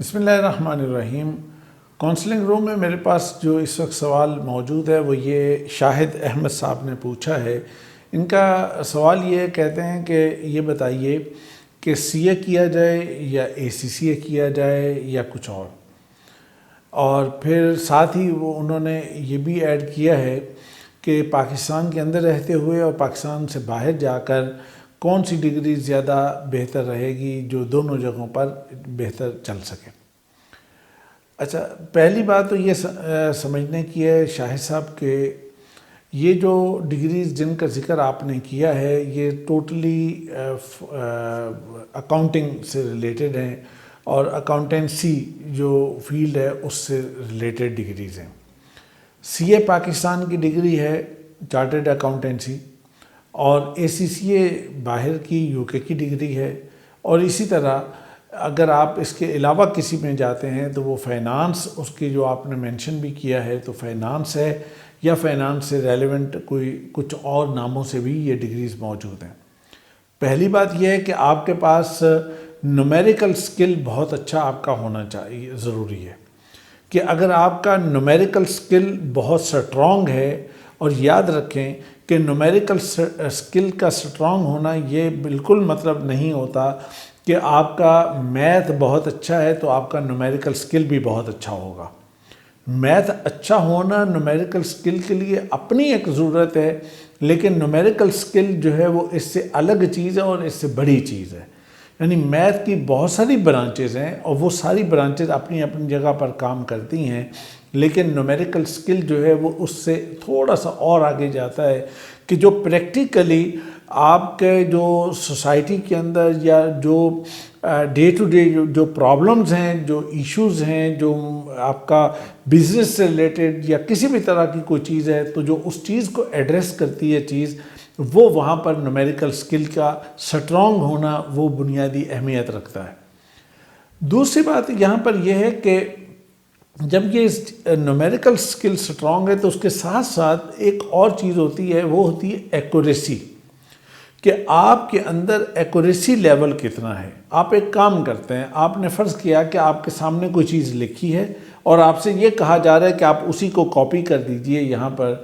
بسم اللہ الرحمن الرحیم۔ کونسلنگ روم میں میرے پاس جو اس وقت سوال موجود ہے وہ یہ شاہد احمد صاحب نے پوچھا ہے۔ ان کا سوال یہ کہتے ہیں کہ یہ بتائیے کہ سی اے کیا جائے یا اے سی سی اے کیا جائے یا کچھ اور پھر ساتھ ہی انہوں نے یہ بھی ایڈ کیا ہے کہ پاکستان کے اندر رہتے ہوئے اور پاکستان سے باہر جا کر کون سی ڈگری زیادہ بہتر رہے گی جو دونوں جگہوں پر بہتر چل سکے۔ اچھا، پہلی بات تو یہ سمجھنے کی ہے شاہد صاحب کہ یہ جو ڈگریز جن کا ذکر آپ نے کیا ہے یہ ٹوٹلی اکاؤنٹنگ سے ریلیٹڈ ہیں اور اکاؤنٹنسی جو فیلڈ ہے اس سے ریلیٹڈ ڈگریز ہیں۔ سی اے پاکستان کی ڈگری ہے چارٹرڈ اکاؤنٹنسی، اور اے سی سی اے باہر کی یو کے کی ڈگری ہے، اور اسی طرح اگر آپ اس کے علاوہ کسی میں جاتے ہیں تو وہ فائنانس، اس کی جو آپ نے مینشن بھی کیا ہے تو فائنانس ہے، یا فائنانس سے ریلیونٹ کچھ اور ناموں سے بھی یہ ڈگریز موجود ہیں۔ پہلی بات یہ ہے کہ آپ کے پاس نومیریکل سکل بہت اچھا آپ کا ہونا چاہیے، ضروری ہے کہ اگر آپ کا نومیریکل سکل بہت سٹرونگ ہے، اور یاد رکھیں کہ نومیریکل سکل کا سٹرونگ ہونا یہ بالکل مطلب نہیں ہوتا کہ آپ کا میتھ بہت اچھا ہے تو آپ کا نومیریکل سکل بھی بہت اچھا ہوگا۔ میتھ اچھا ہونا نومیریکل سکل کے لیے اپنی ایک ضرورت ہے، لیکن نومیریکل سکل جو ہے وہ اس سے الگ چیز ہے اور اس سے بڑی چیز ہے۔ یعنی میتھ کی بہت ساری برانچز ہیں اور وہ ساری برانچز اپنی اپنی جگہ پر کام کرتی ہیں، لیکن نومیریکل سکل جو ہے وہ اس سے تھوڑا سا اور آگے جاتا ہے کہ جو پریکٹیکلی آپ کے جو سوسائٹی کے اندر یا جو ڈے ٹو ڈے جو پرابلمز ہیں، جو ایشوز ہیں، جو آپ کا بزنس سے ریلیٹڈ یا کسی بھی طرح کی کوئی چیز ہے تو جو اس چیز کو ایڈریس کرتی ہے چیز، وہ وہاں پر نومیریکل سکل کا سٹرونگ ہونا وہ بنیادی اہمیت رکھتا ہے۔ دوسری بات یہاں پر یہ ہے کہ جب یہ نومیریکل سکل سٹرونگ ہے تو اس کے ساتھ ساتھ ایک اور چیز ہوتی ہے، وہ ہوتی ہے ایکوریسی، کہ آپ کے اندر ایکوریسی لیول کتنا ہے۔ آپ ایک کام کرتے ہیں، آپ نے فرض کیا کہ آپ کے سامنے کوئی چیز لکھی ہے اور آپ سے یہ کہا جا رہا ہے کہ آپ اسی کو کاپی کر دیجئے یہاں پر،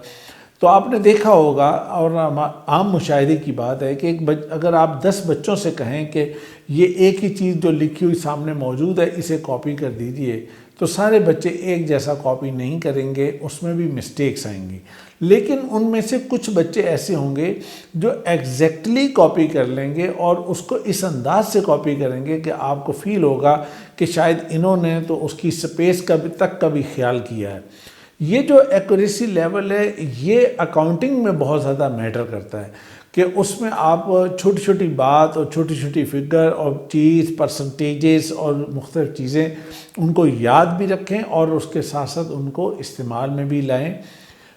تو آپ نے دیکھا ہوگا اور عام مشاہدے کی بات ہے کہ اگر آپ 10 بچوں سے کہیں کہ یہ ایک ہی چیز جو لکھی ہوئی سامنے موجود ہے اسے کاپی کر دیجئے، تو سارے بچے ایک جیسا کاپی نہیں کریں گے، اس میں بھی مسٹیکس آئیں گی۔ لیکن ان میں سے کچھ بچے ایسے ہوں گے جو ایگزیکٹلی کاپی کر لیں گے اور اس کو اس انداز سے کاپی کریں گے کہ آپ کو فیل ہوگا کہ شاید انہوں نے تو اس کی سپیس کا تک کا بھی خیال کیا ہے۔ یہ جو ایکوریسی لیول ہے یہ اکاؤنٹنگ میں بہت زیادہ میٹر کرتا ہے کہ اس میں آپ چھوٹی چھوٹی بات اور چھوٹی چھوٹی فگر اور چیز پرسنٹیجز اور مختلف چیزیں ان کو یاد بھی رکھیں اور اس کے ساتھ ساتھ ان کو استعمال میں بھی لائیں۔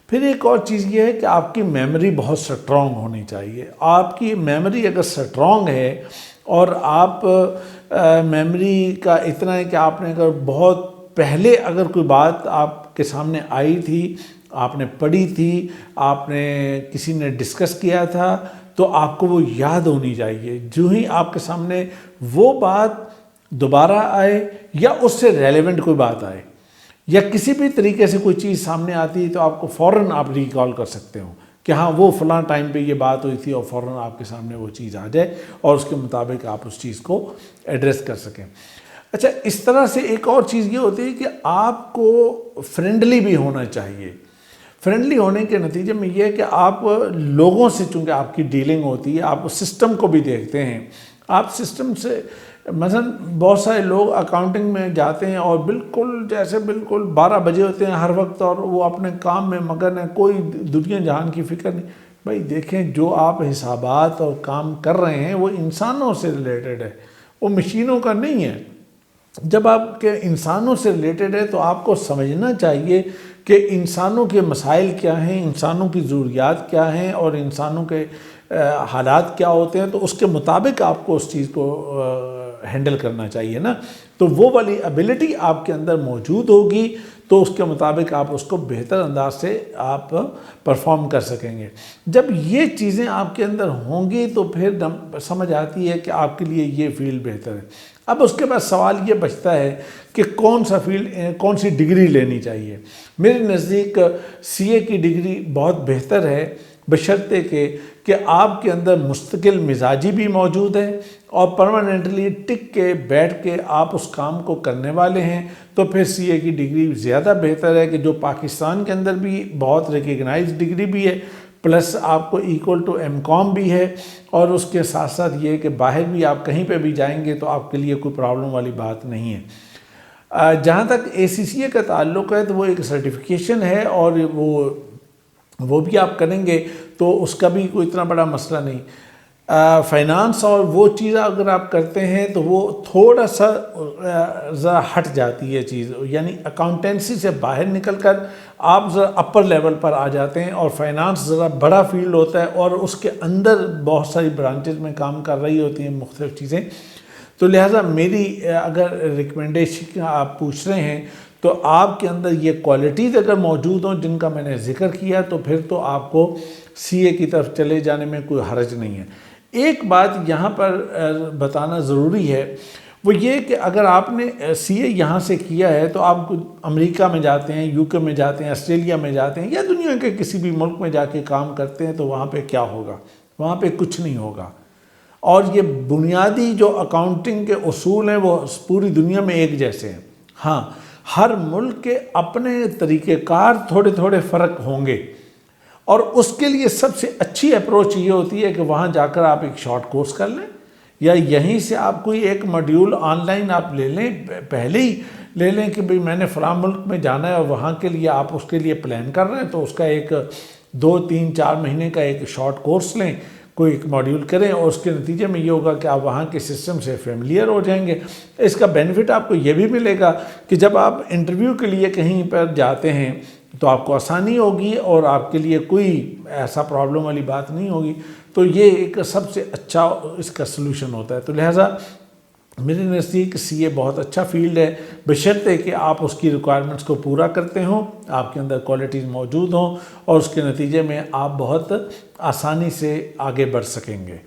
پھر ایک اور چیز یہ ہے کہ آپ کی میموری بہت سٹرونگ ہونی چاہیے۔ آپ کی میموری اگر سٹرونگ ہے اور آپ میموری کا اتنا ہے کہ آپ نے اگر بہت پہلے اگر کوئی بات آپ کے سامنے آئی تھی، آپ نے پڑھی تھی، آپ نے کسی نے ڈسکس کیا تھا، تو آپ کو وہ یاد ہونی چاہیے۔ جو ہی آپ کے سامنے وہ بات دوبارہ آئے یا اس سے ریلیونٹ کوئی بات آئے یا کسی بھی طریقے سے کوئی چیز سامنے آتی ہے تو آپ کو فوراً آپ ریکال کر سکتے ہو کہ ہاں وہ فلاں ٹائم پہ یہ بات ہوئی تھی، اور فوراً آپ کے سامنے وہ چیز آ جائے اور اس کے مطابق آپ اس چیز کو ایڈریس کر سکیں۔ اچھا، اس طرح سے ایک اور چیز یہ ہوتی ہے کہ آپ کو فرینڈلی بھی ہونا چاہیے۔ فرینڈلی ہونے کے نتیجے میں یہ ہے کہ آپ لوگوں سے چونکہ آپ کی ڈیلنگ ہوتی ہے، آپ سسٹم کو بھی دیکھتے ہیں۔ آپ سسٹم سے مثلا بہت سارے لوگ اکاؤنٹنگ میں جاتے ہیں اور بالکل جیسے بالکل 12 بجے ہوتے ہیں ہر وقت اور وہ اپنے کام میں مگن ہیں، کوئی دنیا جہان کی فکر نہیں۔ بھائی دیکھیں، جو آپ حسابات اور کام کر رہے ہیں وہ انسانوں سے ریلیٹڈ ہے، وہ مشینوں کا نہیں ہے۔ جب آپ کے انسانوں سے ریلیٹڈ ہے تو آپ کو سمجھنا چاہیے کہ انسانوں کے مسائل کیا ہیں، انسانوں کی ضروریات کیا ہیں اور انسانوں کے حالات کیا ہوتے ہیں، تو اس کے مطابق آپ کو اس چیز کو ہینڈل کرنا چاہیے نا، تو وہ والی ایبلٹی آپ کے اندر موجود ہوگی تو اس کے مطابق آپ اس کو بہتر انداز سے آپ پرفارم کر سکیں گے۔ جب یہ چیزیں آپ کے اندر ہوں گی تو پھر سمجھ آتی ہے کہ آپ کے لیے یہ فیلڈ بہتر ہے۔ اب اس کے بعد سوال یہ بچتا ہے کہ کون سا فیلڈ، کون سی ڈگری لینی چاہیے۔ میرے نزدیک سی اے کی ڈگری بہت بہتر ہے، بشرطے کہ آپ کے اندر مستقل مزاجی بھی موجود ہے اور پرماننٹلی ٹک کے بیٹھ کے آپ اس کام کو کرنے والے ہیں، تو پھر سی اے کی ڈگری زیادہ بہتر ہے، کہ جو پاکستان کے اندر بھی بہت ریکگنائز ڈگری بھی ہے، پلس آپ کو ایکول ٹو ایم کام بھی ہے، اور اس کے ساتھ ساتھ یہ کہ باہر بھی آپ کہیں پہ بھی جائیں گے تو آپ کے لیے کوئی پرابلم والی بات نہیں ہے۔ جہاں تک اے سی سی اے کا تعلق ہے تو وہ ایک سرٹیفکیشن ہے، اور وہ بھی آپ کریں گے تو اس کا بھی کوئی اتنا بڑا مسئلہ نہیں۔ فائنانس اور وہ چیز اگر آپ کرتے ہیں تو وہ تھوڑا سا ذرا ہٹ جاتی ہے چیز، یعنی اکاؤنٹنسی سے باہر نکل کر آپ ذرا اپر لیول پر آ جاتے ہیں، اور فائنانس ذرا بڑا فیلڈ ہوتا ہے اور اس کے اندر بہت ساری برانچز میں کام کر رہی ہوتی ہیں مختلف چیزیں۔ تو لہٰذا میری اگر ریکمنڈیشن آپ پوچھ رہے ہیں تو آپ کے اندر یہ کوالٹیز اگر موجود ہوں جن کا میں نے ذکر کیا تو پھر تو آپ کو سی اے کی طرف چلے جانے میں کوئی حرج نہیں ہے۔ ایک بات یہاں پر بتانا ضروری ہے، وہ یہ کہ اگر آپ نے سی اے یہاں سے کیا ہے تو آپ امریکہ میں جاتے ہیں، یو کے میں جاتے ہیں، آسٹریلیا میں جاتے ہیں، یا دنیا کے کسی بھی ملک میں جا کے کام کرتے ہیں تو وہاں پہ کیا ہوگا؟ وہاں پہ کچھ نہیں ہوگا۔ اور یہ بنیادی جو اکاؤنٹنگ کے اصول ہیں وہ پوری دنیا میں ایک جیسے ہیں۔ ہاں، ہر ملک کے اپنے طریقہ کار تھوڑے تھوڑے فرق ہوں گے، اور اس کے لیے سب سے اچھی اپروچ یہ ہوتی ہے کہ وہاں جا کر آپ ایک شارٹ کورس کر لیں، یا یہیں سے آپ کوئی ایک ماڈیول آن لائن آپ لے لیں، پہلے ہی لے لیں کہ بھئی میں نے فلاں ملک میں جانا ہے اور وہاں کے لیے آپ اس کے لیے پلان کر رہے ہیں، تو اس کا ایک 2-3-4 مہینے کا ایک شارٹ کورس لیں، کوئی ایک ماڈیول کریں، اور اس کے نتیجے میں یہ ہوگا کہ آپ وہاں کے سسٹم سے فیملیئر ہو جائیں گے۔ اس کا بینیفٹ آپ کو یہ بھی ملے گا کہ جب آپ انٹرویو کے لیے کہیں پر جاتے ہیں تو آپ کو آسانی ہوگی اور آپ کے لیے کوئی ایسا پرابلم والی بات نہیں ہوگی۔ تو یہ ایک سب سے اچھا اس کا سلوشن ہوتا ہے۔ تو لہٰذا میرے نزدیک سی اے بہت اچھا فیلڈ ہے، بشرطے کہ آپ اس کی ریکوائرمنٹس کو پورا کرتے ہوں، آپ کے اندر کوالٹیز موجود ہوں، اور اس کے نتیجے میں آپ بہت آسانی سے آگے بڑھ سکیں گے۔